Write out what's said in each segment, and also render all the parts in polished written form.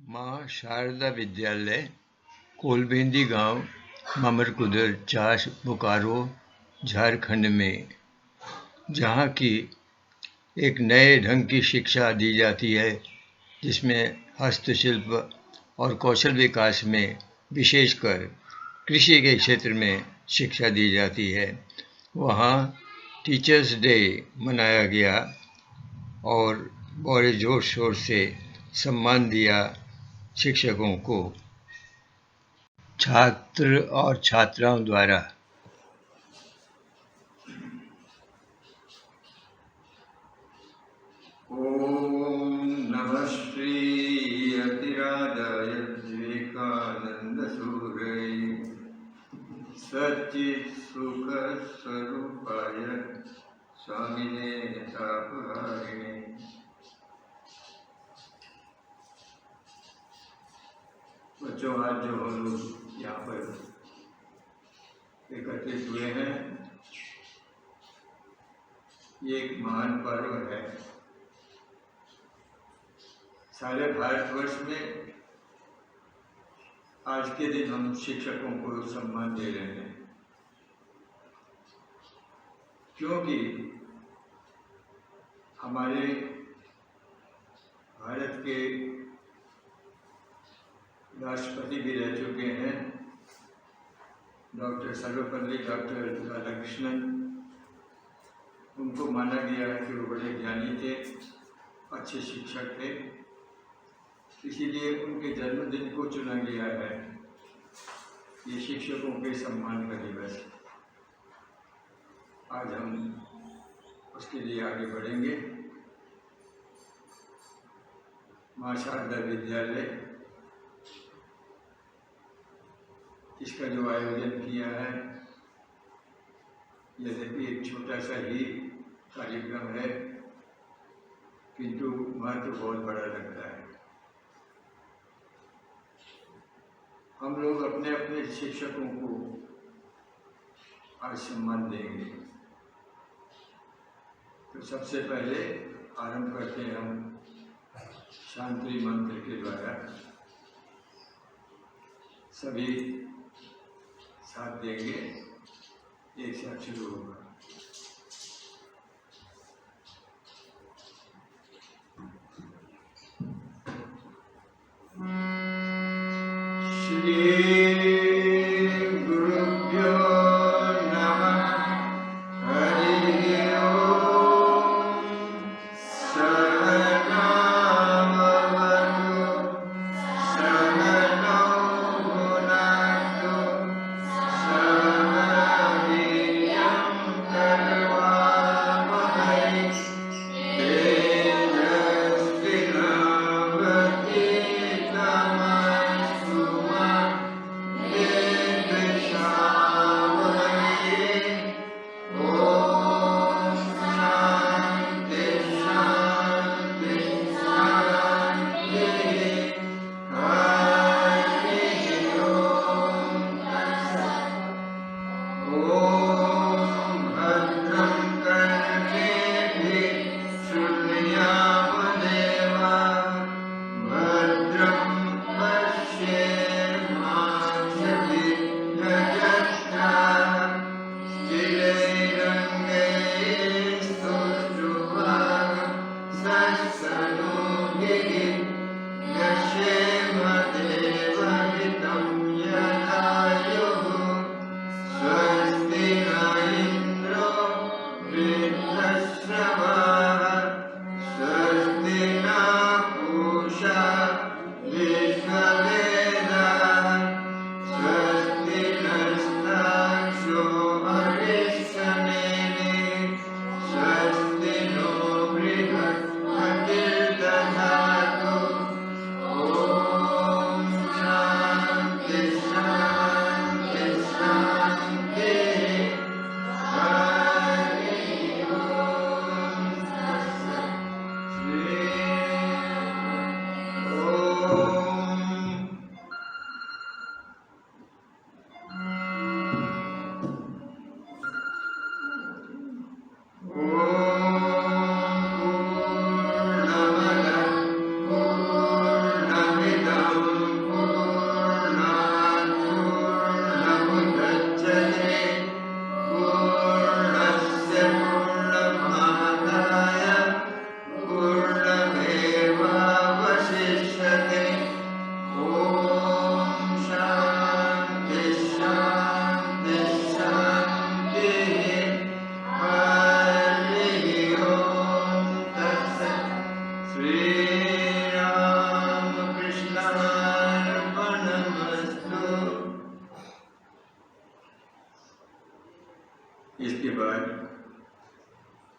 माँ शारदा विद्यालय, कोलबेंदी गांव, ममरकुदर, चास, बोकारो, झारखंड में, जहाँ की एक नए ढंग की शिक्षा दी जाती है, जिसमें हस्तशिल्प और कौशल विकास में विशेषकर कृषि के क्षेत्र में शिक्षा दी जाती है। वहाँ टीचर्स डे मनाया गया और बड़े जोर शोर से सम्मान दिया शिक्षकों को छात्र और छात्राओं द्वारा। ओम नमः श्री अतिराधाय विवेकानंदसूरये सच्चित् सुख स्वरूपाय स्वामिने तापहारिणे। बच्चों, आज जो हम लोग यहाँ पर एकत्रित हुए हैं, ये एक महान पर्व है। सारे भारतवर्ष में आज के दिन हम शिक्षकों को सम्मान दे रहे हैं, क्योंकि हमारे भारत के राष्ट्रपति भी रह चुके हैं, डॉक्टर सर्वपल्ली राधाकृष्णन। उनको माना गया है कि वो बड़े ज्ञानी थे, अच्छे शिक्षक थे, इसीलिए उनके जन्मदिन को चुना गया है। ये शिक्षकों के सम्मान का दिवस। आज हम उसके लिए आगे बढ़ेंगे। माँ शारदा विद्यालय, इसका जो आयोजन किया है, यद्यपि एक छोटा सा ही कार्यक्रम है, किंतु महत्व बहुत बड़ा लगता है। हम लोग अपने अपने शिक्षकों को आज सम्मान देंगे। तो सबसे पहले आरंभ करते हैं हम शांति मंत्र के द्वारा। सभी साथ देंगे, एक साथ शुरू होगा।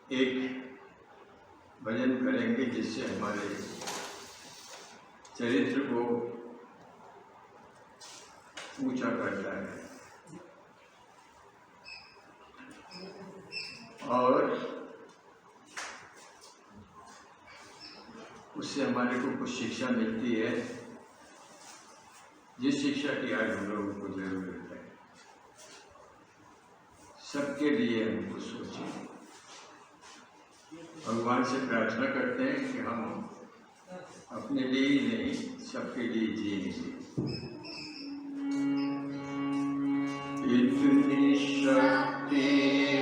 एक भजन करेंगे जिससे हमारे चरित्र को ऊंचा करता है और उससे हमारे को कुछ शिक्षा मिलती है, जिस शिक्षा की आज हम लोगों को जरूरत है। सबके लिए हम कुछ सोचें, भगवान से प्रार्थना करते हैं कि हम अपने लिए ही नहीं सबके लिए जिएंगे। इतनी शक्ति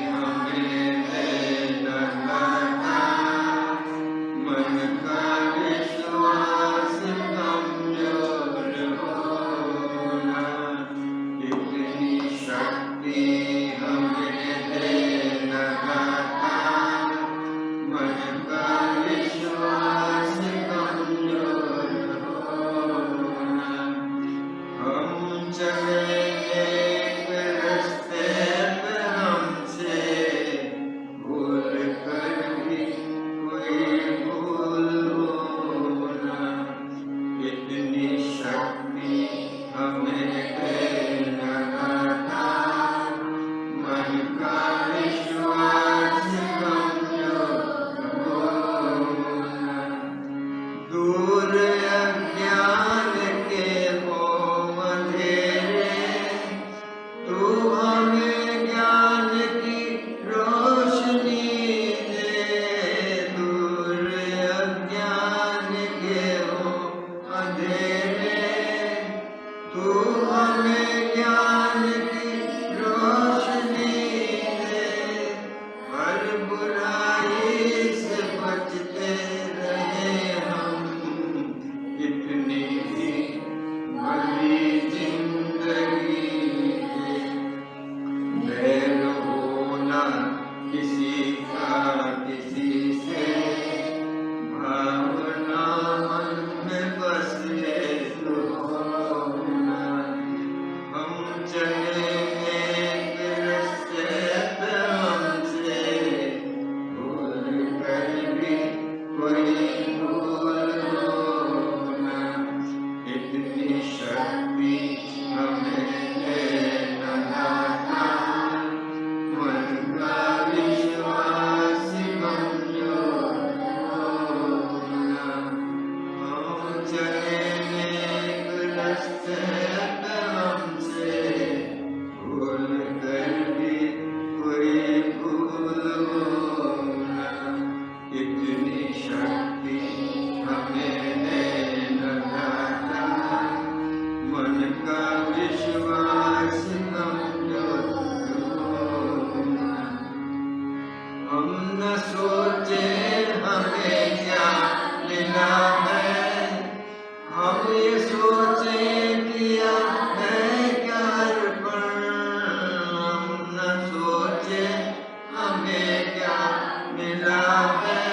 हमें देना मन का विश्वास कमजोर होना। इतनी शक्ति हमें देना मन का विश्वास कमजोर होना। हम चले एक रास्ते पे हमसे भूल कर भी कोई भूल होना। इतनी शक्ति हमें देना मन का विश्वास कमजोर होना। दूर अज्ञान के हो अंधेरे, तू हमें ज्ञान की रोशनी दे। दूर अज्ञान के हो अंधेरे, तू हमें ज्ञान की रोशनी दे। हर बुराई से बचते रहे हम, इतनी ही भली जिंदगी है। बैर होना किसी का किसी से, भावना मन में बस ले तो होना। हम चले एक रास्ते पे हमसे भूल कर भी कोई भूल होना। इतनी शक्ति हमें देना मन का विश्वास कमजोर होना। हम चले एक रास्ते पे हमसे भूल कर भी कोई भूल होना। इतनी शक्ति हमें देना मन का विश्वास कमजोर होना। हम न सोचे हमें क्या लेना है, हम ये सोचे किया है क्या अर्पण। हम न सोचे हमें क्या मिला है,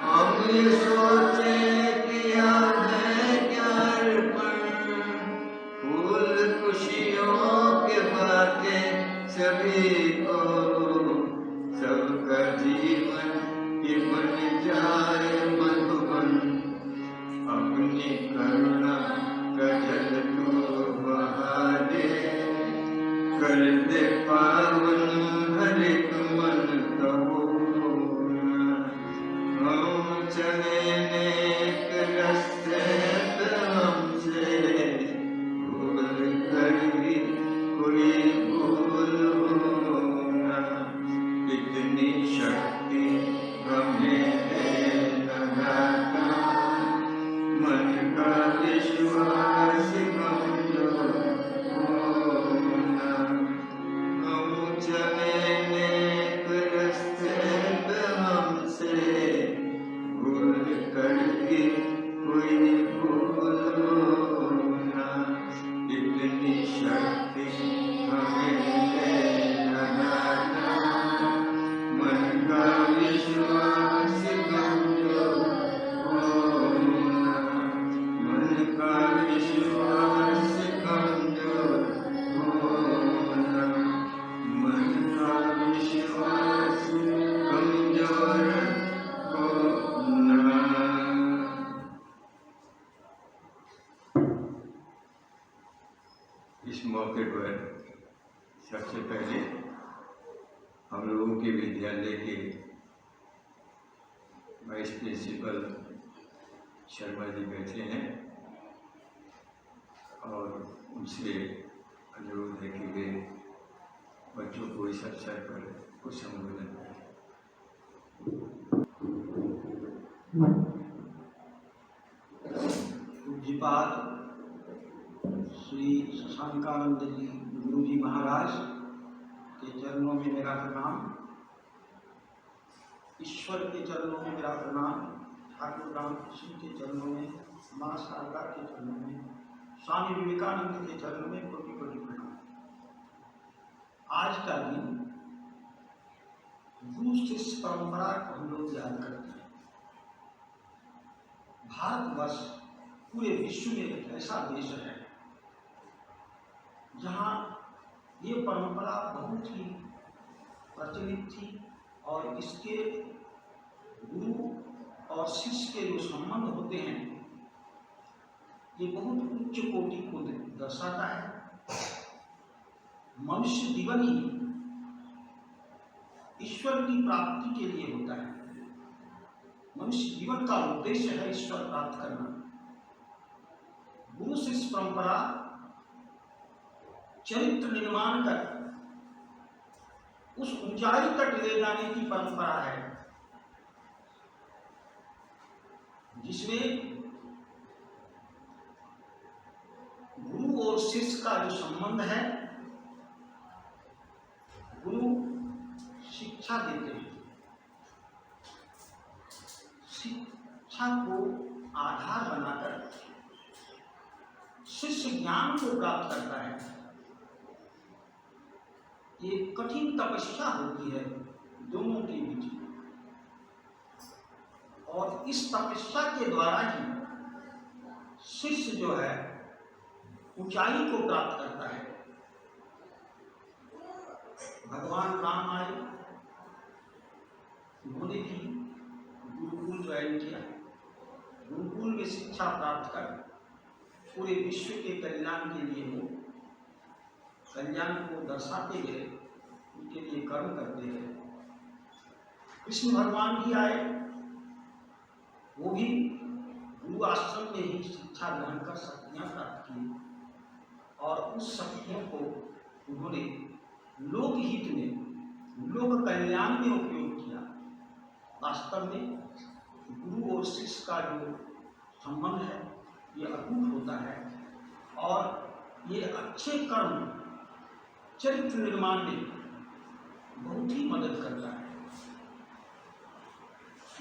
हम ये सोचे किया है क्या अर्पण। फूल खुशियों के बातें सभी को, सबका जीवन ये बन जाए मधुबन। अपनी करुणा का जल तू बहा दे, कर दे पावन हर एक मन का होना। हम चले एक रास्ते पे हमसे भूल कर भी कोई भूल होना। इतनी शक्ति हमें देना मन का विश्वास कमजोर होना। हम इस मौके पर सबसे पहले हम लोगों के विद्यालय के वाइस प्रिंसिपल शर्मा जी बैठे हैं और उनसे अनुरोध है कि वे बच्चों को इस अवसर पर कुछ संबोधन करें। पूज्यपाद श्री शशांकानंद जी गुरु जी महाराज के चरणों में मेरा प्रणाम, ईश्वर के चरणों में मेरा प्रणाम, ठाकुर रामकृष्ण के चरणों में, माँ शारदा के चरणों में, स्वामी विवेकानंद के चरणों में कोटि कोटि प्रणाम। आज का दिन गुरु शिष्य परंपरा को हम लोग याद करते हैं। भारतवर्ष पूरे विश्व में एक ऐसा देश है जहाँ ये परंपरा बहुत ही प्रचलित थी और इसके गुरु और शिष्य के जो संबंध होते हैं ये बहुत उच्च कोटि को दर्शाता है। मनुष्य जीवन ही ईश्वर की प्राप्ति के लिए होता है। मनुष्य जीवन का उद्देश्य है ईश्वर प्राप्त करना। गुरु शिष्य परंपरा चरित्र निर्माण कर उस ऊंचाई तक ले जाने की परंपरा है जिसमें गुरु और शिष्य का जो संबंध है, गुरु शिक्षा देते हैं, शिक्षा को आधार बनाकर शिष्य ज्ञान को प्राप्त करता है। ये कठिन तपस्या होती है दोनों के बीच और इस तपस्या के द्वारा ही शिष्य जो है ऊंचाई को प्राप्त करता है। भगवान राम आए, उन्होंने भी गुरुकुल ज्वाइन किया, गुरुकुल में शिक्षा प्राप्त कर पूरे विश्व के कल्याण के लिए वो कल्याण को दर्शाते गए, उनके लिए कर्म करते गए। कृष्ण भगवान भी आए, वो भी गुरु आश्रम में ही शिक्षा ग्रहण कर शक्तियाँ प्राप्त की और उस शक्तियों को उन्होंने लोकहित में, लोक कल्याण में उपयोग किया। वास्तव में गुरु और शिष्य का जो संबंध है ये अटूट होता है और ये अच्छे कर्म चरित्र निर्माण में बहुत ही मदद करता है।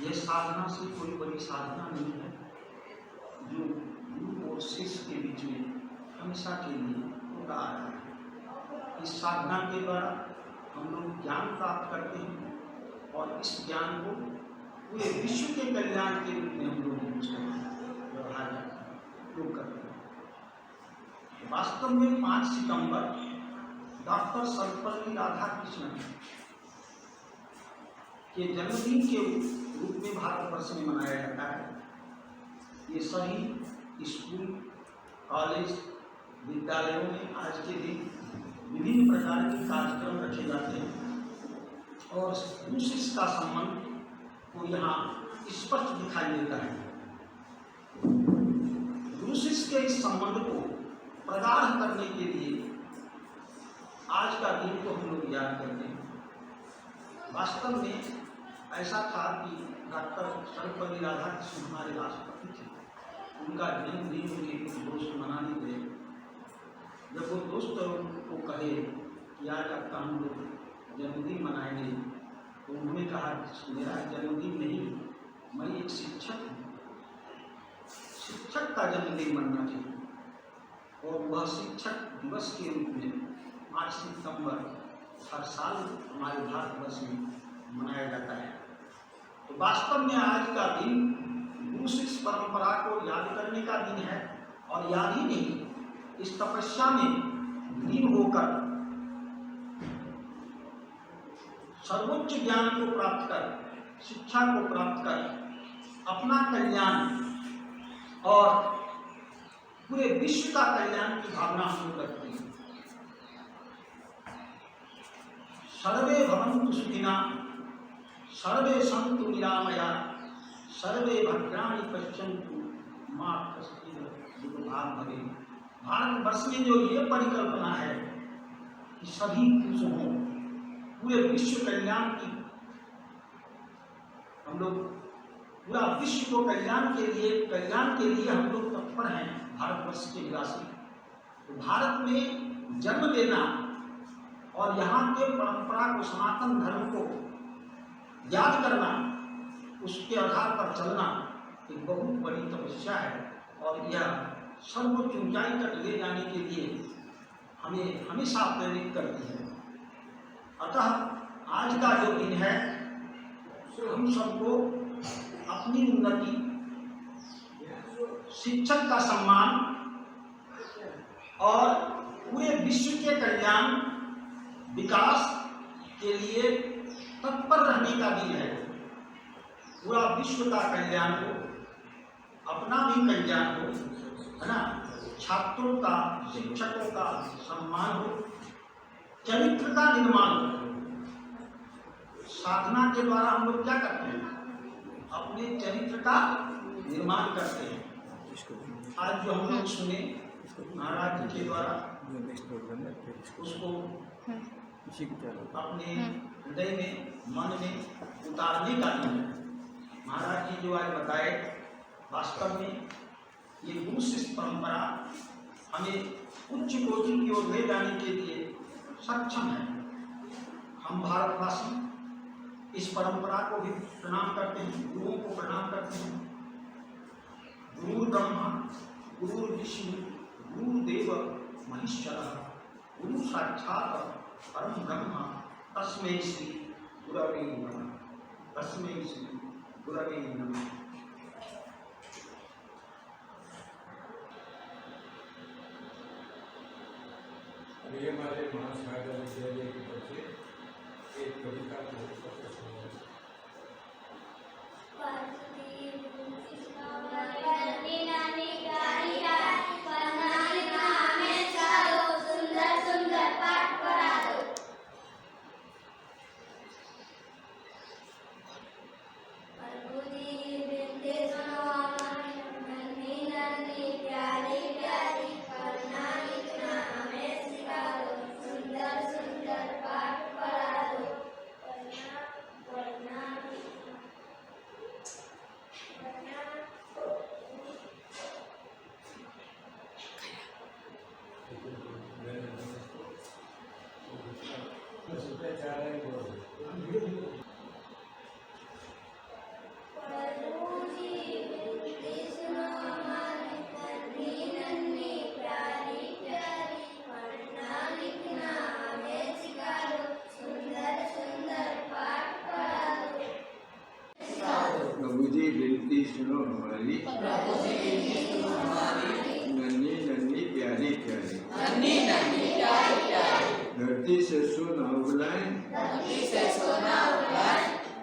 यह साधना से कोई बड़ी साधना नहीं है जो गुरु और शिष्य के बीच में हमेशा के लिए होता आ रहा है। इस साधना के द्वारा हम लोग ज्ञान प्राप्त करते हैं और इस ज्ञान को पूरे विश्व के कल्याण के रूप में हम लोग यूज करते हैं, व्यवहार करते हैं, उपयोग करते हैं। वास्तव में 5 सितंबर डॉक्टर सर्वपल्ली राधाकृष्णन के जन्मदिन के रूप में भारतवर्ष में मनाया जाता है। ये सभी स्कूल, कॉलेज, विद्यालयों में आज के दिन विभिन्न प्रकार के कार्यक्रम रखे जाते हैं और गुरु शिष्य का संबंध को यहाँ स्पष्ट दिखाई देता है। गुरु शिष्य के इस संबंध को प्रगाढ़ करने के लिए आज का दिन को हम लोग याद करते हैं। वास्तव में ऐसा था कि डॉक्टर सर्वपल्ली राधाकृष्णन हमारे राष्ट्रपति थे, उनका जन्मदिन उनके कुछ दोस्त मनाने गए। जब वो दोस्त को कहे कि आज आपका हम लोग जन्मदिन मनाएंगे, तो उन्होंने कहा मेरा जन्मदिन नहीं, मैं एक शिक्षक हूँ, शिक्षक का जन्मदिन मनना चाहिए। और वह शिक्षक दिवस के रूप में 5 सितंबर हर साल हमारे भारतवर्ष में मनाया जाता है। तो वास्तव में आज का दिन गुरु शिष्य परंपरा को याद करने का दिन है और याद ही नहीं, इस तपस्या में लीन होकर सर्वोच्च ज्ञान को प्राप्त कर, शिक्षा को प्राप्त कर अपना कल्याण और पूरे विश्व का कल्याण की भावना हम लोग रखते हैं। सर्वे भवन्तु सुखिनः, सर्वे सन्तु निरामया, सर्वे भद्राणि पश्यन्तु मा कश्चित् दुःखभाग् भवेत्। भारतवर्ष में जो ये परिकल्पना है कि सभी खुश हों, पूरे विश्व कल्याण की, हम लोग पूरा विश्व को कल्याण के लिए हम लोग तत्पर हैं, भारतवर्ष के निवासी। तो भारत में जन्म लेना और यहाँ के परंपरा को, सनातन धर्म को याद करना, उसके आधार पर चलना एक बहुत बड़ी तपस्या है और यह सर्वोच्च ऊंचाई तक ले जाने के लिए हमें हमेशा प्रेरित करती है। अतः आज का जो दिन है, हम सबको अपनी उन्नति, शिक्षक का सम्मान और पूरे विश्व के कल्याण, विकास के लिए तत्पर रहने का दिन है। पूरा विश्व का कल्याण हो, अपना भी कल्याण हो, है ना, छात्रों का, शिक्षकों का सम्मान हो, चरित्र का निर्माण हो। साधना के द्वारा हम लोग क्या करते हैं? अपने चरित्र का निर्माण करते हैं। आज जो हम लोग सुने महाराज जी के द्वारा, उसको अपने हृदय में, मन में उतारने का दिन है। महाराज जी जो आज बताए, वास्तव में ये गुरु शिष्य परंपरा हमें उच्च कोटि की ओर ले जाने के लिए सक्षम है। हम भारतवासी इस परंपरा को भी प्रणाम करते हैं, गुरुओं को प्रणाम करते हैं। गुरु ब्रह्मा, गुरु विष्णु, गुरुदेव महेश्वरः, गुरु साक्षात् परम ब्रह्म, तस्मै श्री गुरवे नमः, तस्मै श्री गुरवे नमः। ये हमारे महासागर विद्यालय की तरफ से एक कविता प्रभुजी विनती सुनो हमारी, नन्ही नन्ही प्यारी प्यारी, धरती से सोना उगलाएं,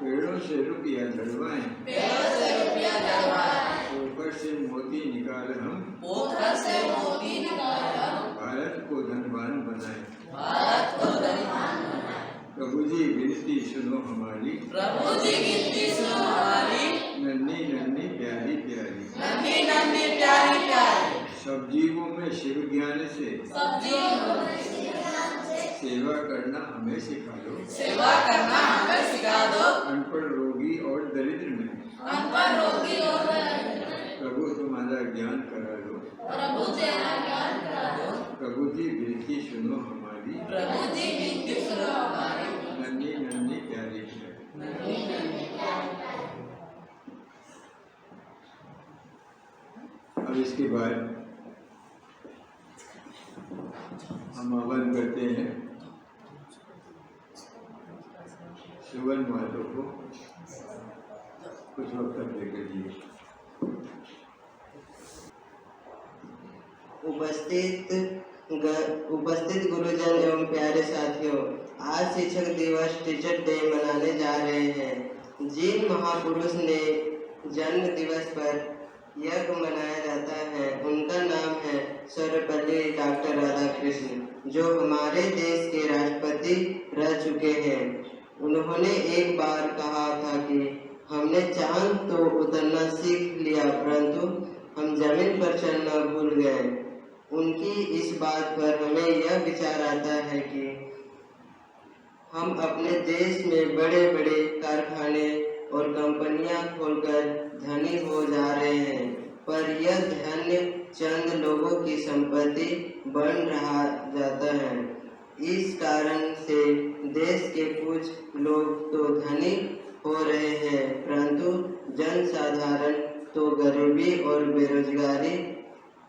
पेड़ों से रुपया धरवाएं, ऊपर से मोती निकाल हम, भारत को धनवान बनाएं। प्रभु जी विनती सुनो हमारी, नन्ही नन्ही प्यारी प्यारी, सब जीवों में शिव ज्ञान से सेवा करना हमें सिखा दो, अनपढ़ रोगी और दरिद्र में प्रभु तुम्हारा ज्ञान करा दो। प्रभु जी विनती सुनो हमारी, नन्ही नन्ही प्यारी प्यारी। अब इसके बाद हम आह्वान करते हैं सुवन महतो को कुछ वक्त तक लेकर दिए। उपस्थित गुरुजन एवं प्यारे साथियों, आज शिक्षक दिवस टीचर डे मनाने जा रहे हैं। जिन महापुरुष ने जन्म दिवस पर यज्ञ मनाया जाता है, उनका नाम है उतरना सीख लिया, परंतु हम जमीन पर चलना भूल गए। उनकी इस बात पर हमें यह विचार आता है कि हम अपने देश में बड़े बड़े कारखाने और कंपनियां खोलकर धनी हो जा रहे हैं, पर यह धन्य चंद लोगों की संपत्ति बन रहा जाता है। इस कारण से देश के कुछ लोग तो धनी हो रहे हैं, परंतु जनसाधारण तो गरीबी और बेरोजगारी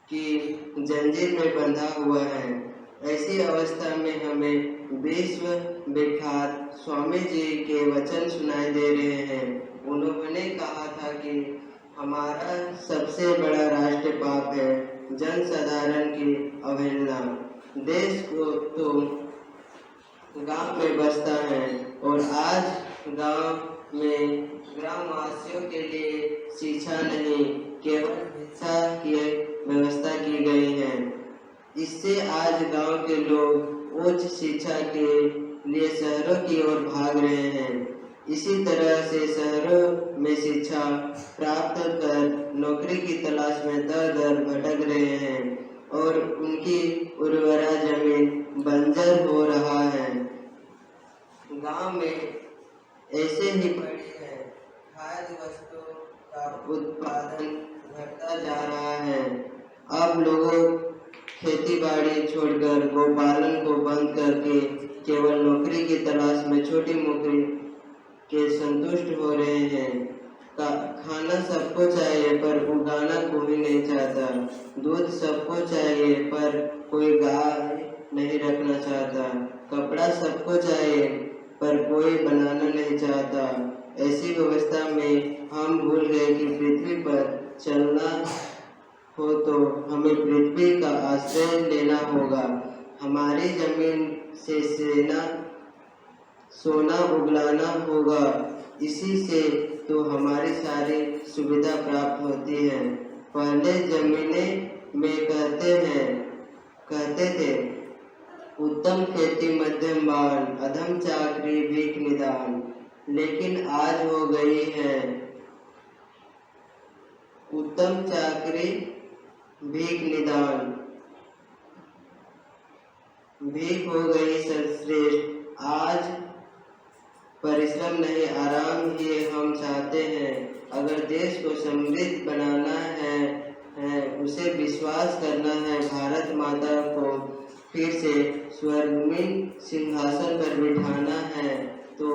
की जंजीर में बंधा हुआ है। ऐसी अवस्था में हमें विश्व विख्यात स्वामी जी के वचन सुनाई दे रहे हैं। उन्होंने कहा था कि हमारा सबसे बड़ा राष्ट्र पाप है जनसाधारण की अवहेलना। देश को तो गांव में बसता है और आज गांव में ग्रामवासियों के लिए शिक्षा नहीं, केवल भिक्षा की व्यवस्था की गई है। इससे आज गांव के लोग उच्च शिक्षा के लिए शहरों की ओर भाग रहे हैं। इसी तरह से शहरों में शिक्षा प्राप्त कर नौकरी की तलाश में दर-दर भटक रहे हैं और उनकी उर्वरा जमीन बंजर हो रहा है। गांव में ऐसे ही पड़ी है, खाद्य वस्तुओं का उत्पादन घटता जा रहा है। अब लोगों खेती बाड़ी छोड़कर गोपालन को बंद करके केवल नौकरी की तलाश में छोटी नौकरी के संतुष्ट हो रहे हैं। खाना सबको चाहिए पर उगाना कोई नहीं चाहता। दूध सबको चाहिए पर कोई गाय नहीं रखना चाहता। कपड़ा सबको चाहिए पर कोई बनाना नहीं चाहता। ऐसी व्यवस्था में हम भूल गए कि पृथ्वी पर चलना हो तो हमें पृथ्वी का आश्रय लेना होगा। हमारी जमीन से सोना उगलाना होगा। इसी से तो हमारी सारी सुविधा प्राप्त होती है। पहले जमीनें में कहते थे उत्तम खेती मध्यम बान, अधम चाकरी भीख निदान, लेकिन आज हो गई है उत्तम चाकरी भीख निदान, भीख हो गई सर्वश्रेष्ठ। आज परिश्रम नहीं आराम ही हम चाहते हैं। अगर देश को समृद्ध बनाना है उसे विश्वास करना है, भारत माता को फिर से स्वर्णिम सिंहासन पर बिठाना है, तो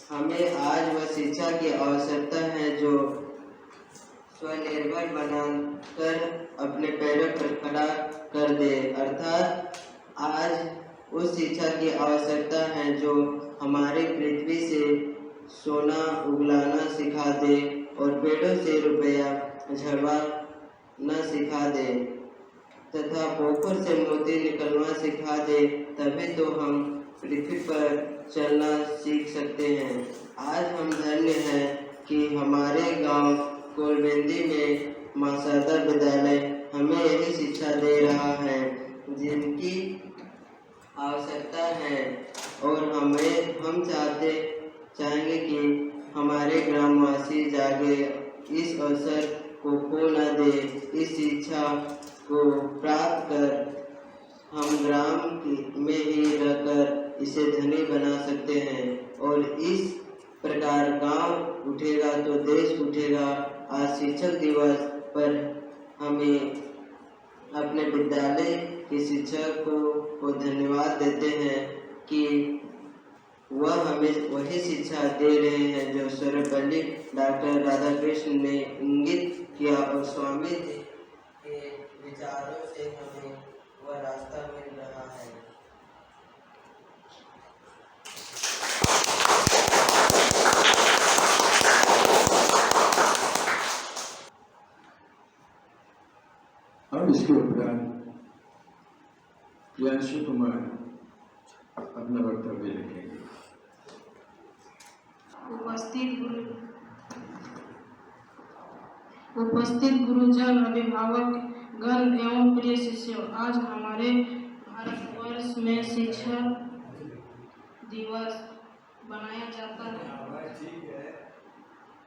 हमें आज वह शिक्षा की आवश्यकता है जो स्वनिर्भर बनाकर अपने पैरों पर खड़ा कर दे। अर्थात आज उस शिक्षा की आवश्यकता है जो हमारी पृथ्वी से सोना उगलाना सिखा दे और पेड़ों से रुपया झड़वाना सिखा दे तथा पोखर से मोती निकलना सिखा दे, तभी तो हम पृथ्वी पर चलना सीख सकते हैं। आज हम धन्य हैं कि हमारे गांव कोलबेंदी में मां शारदा विद्यालय हमें यही शिक्षा दे रहा है जिनकी आवश्यकता है, और हम चाहेंगे कि हमारे ग्रामवासी जागे, इस अवसर को खो न दे। इस शिक्षा को प्राप्त कर हम ग्राम में ही रहकर इसे धनी बना सकते हैं, और इस प्रकार गांव उठेगा तो देश उठेगा। आज शिक्षक दिवस पर हमें अपने विद्यालय के शिक्षकों को धन्यवाद देते हैं कि वह हमें वही शिक्षा दे रहे हैं जो सर्वपल्ली डॉक्टर राधाकृष्ण ने इंगित किया, और स्वामी जी के विचारों से हमें वह रास्ता मिल रहा है। अब इसके उपरांत प्रियांशु कुमार अपना वक्तव्य रखेंगे। उपस्थित गुरुजन, अभिभावक गण एवं प्रिय शिष्यों, आज हमारे भारतवर्ष में शिक्षक दिवस मनाया जाता है।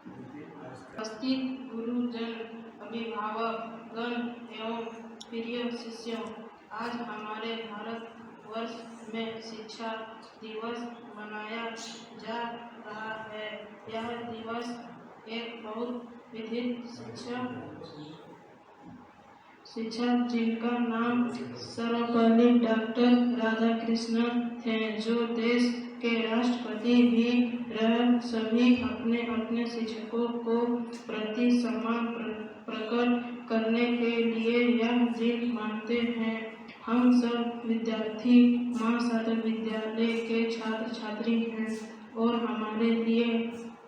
उपस्थित गुरुजन, अभिभावक गण एवं प्रिय शिष्यों, आज हमारे भारतवर्ष में शिक्षा दिवस मनाया जा रहा है। यह दिवस एक बहुत विधित शिक्षा जिनका नाम सर्वपल्ली डॉक्टर राधाकृष्णन थे, जो देश के राष्ट्रपति भी रह, सभी अपने अपने शिक्षकों को प्रति सम्मान प्रकट करने के लिए यह दिन मानते हैं। हम सब विद्यार्थी महासागर विद्यालय के छात्र छात्री हैं और हमारे लिए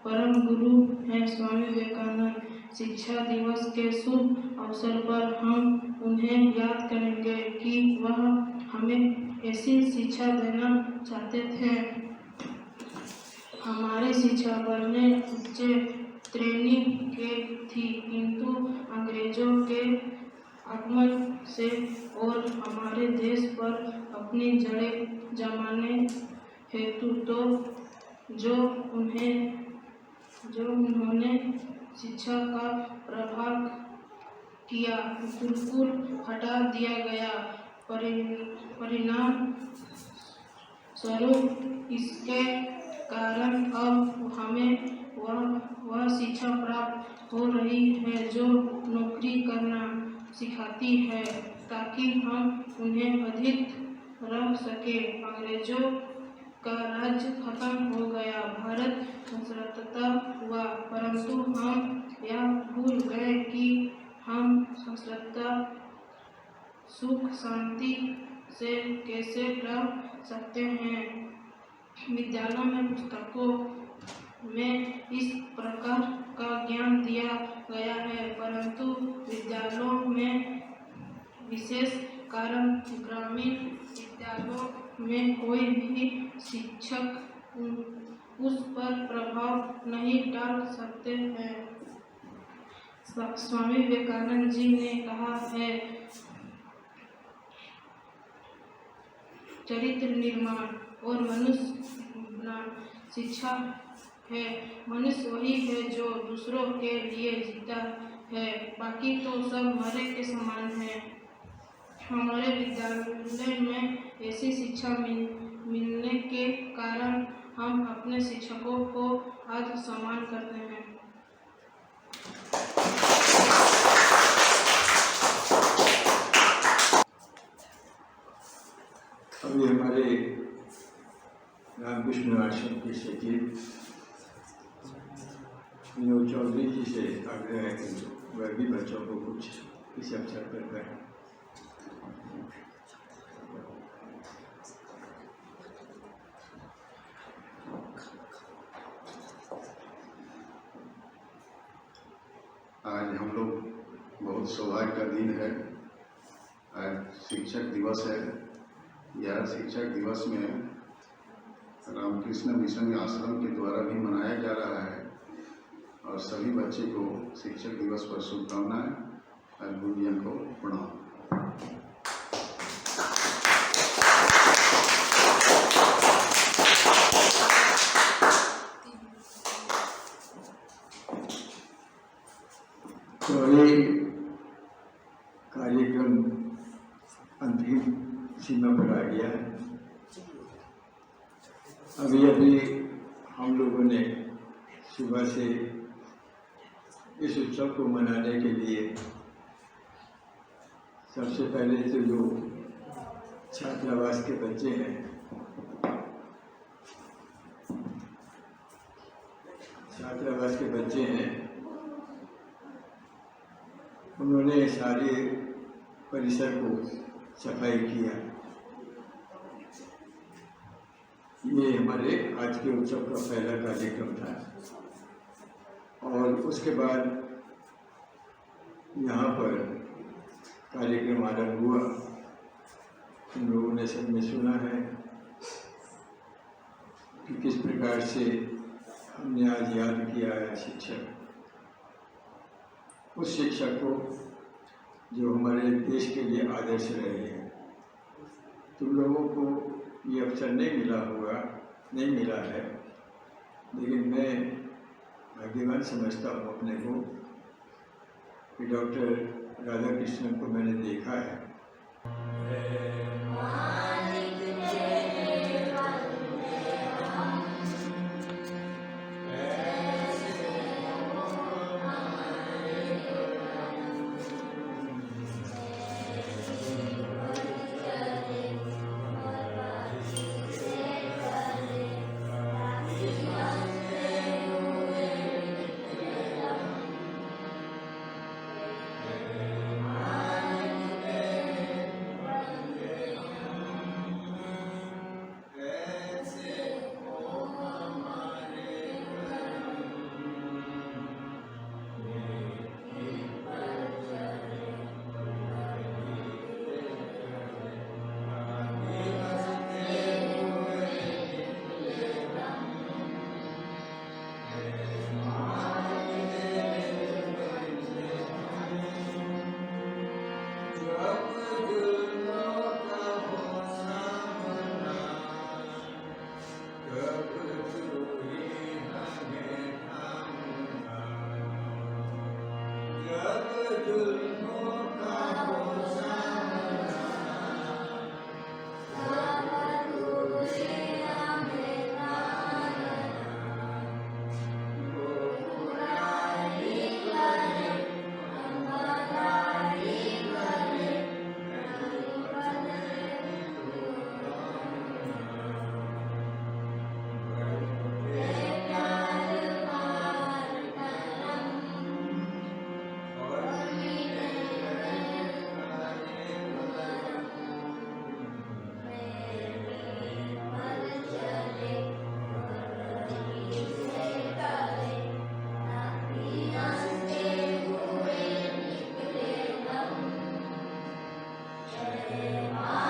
परम गुरु हैं स्वामी विवेकानंद। शिक्षा दिवस के शुभ अवसर पर हम उन्हें याद करेंगे कि वह हमें ऐसी शिक्षा देना चाहते थे। हमारी शिक्षा बढ़ने उच्च श्रेणी के थी, किंतु अंग्रेजों के आगमन से और हमारे देश पर अपनी जड़ें जमाने हेतु जो उन्होंने शिक्षा का प्रभाव किया, बिल्कुल हटा दिया गया। परिणाम स्वरूप इसके कारण अब हमें वह शिक्षा प्राप्त हो रही है जो नौकरी करना सिखाती है, ताकि हम उन्हें अधिक रख सके। अंग्रेजों का राज्य खत्म हो गया, भारत स्वतंत्रता हुआ, परंतु हम यह भूल गए कि हम स्वतंत्रता सुख शांति से कैसे प्राप्त सकते हैं। विद्यालयों में पुस्तकों में इस प्रकार का ज्ञान दिया गया है, परंतु विद्यालयों में विशेष कारण ग्रामीण विद्यालयों में कोई भी शिक्षक उस पर प्रभाव नहीं डाल सकते हैं। स्वामी विवेकानंद जी ने कहा है, चरित्र निर्माण और मनुष्य बनाना शिक्षा है। मनुष्य वही है जो दूसरों के लिए जीता है, बाकी तो सब मरे के समान है। हमारे विद्यालय में ऐसी शिक्षा मिलने के कारण हम अपने शिक्षकों को आज सम्मान करते हैं। अभी हमारे रामकृष्ण आश्रम के सचिव विनोद चौधरी जी से आग्रह है कि वह भी बच्चों को कुछ इस अवसर पर कहें। आज हम लोग बहुत सौभाग्य का दिन है। आज शिक्षक दिवस है। यह शिक्षक दिवस में रामकृष्ण मिशन आश्रम के द्वारा भी मनाया जा रहा है और सभी बच्चे को शिक्षक दिवस पर शुभकामनाएं और गुरुजन को प्रणाम। तो ये कार्यक्रम अंतिम सीमा पर आ गया है। अभी हम लोगों ने सुबह से इस उत्सव को मनाने के लिए सबसे पहले तो जो छात्रावास के बच्चे हैं, उन्होंने सारे परिसर को सफाई किया। ये हमारे आज के उत्सव का पहला कार्यक्रम था और उसके बाद यहाँ पर कार्यक्रम आरंभ हुआ। हम लोगों ने सबने सुना है कि किस प्रकार से हमने आज याद किया है शिक्षक, उस शिक्षक को जो हमारे देश के लिए आदर्श रहे हैं। तुम लोगों को ये अवसर नहीं मिला है, लेकिन मैं भाग्यवान समझता हूँ अपने को कि डॉक्टर राधा कृष्णन को मैंने देखा है। Jai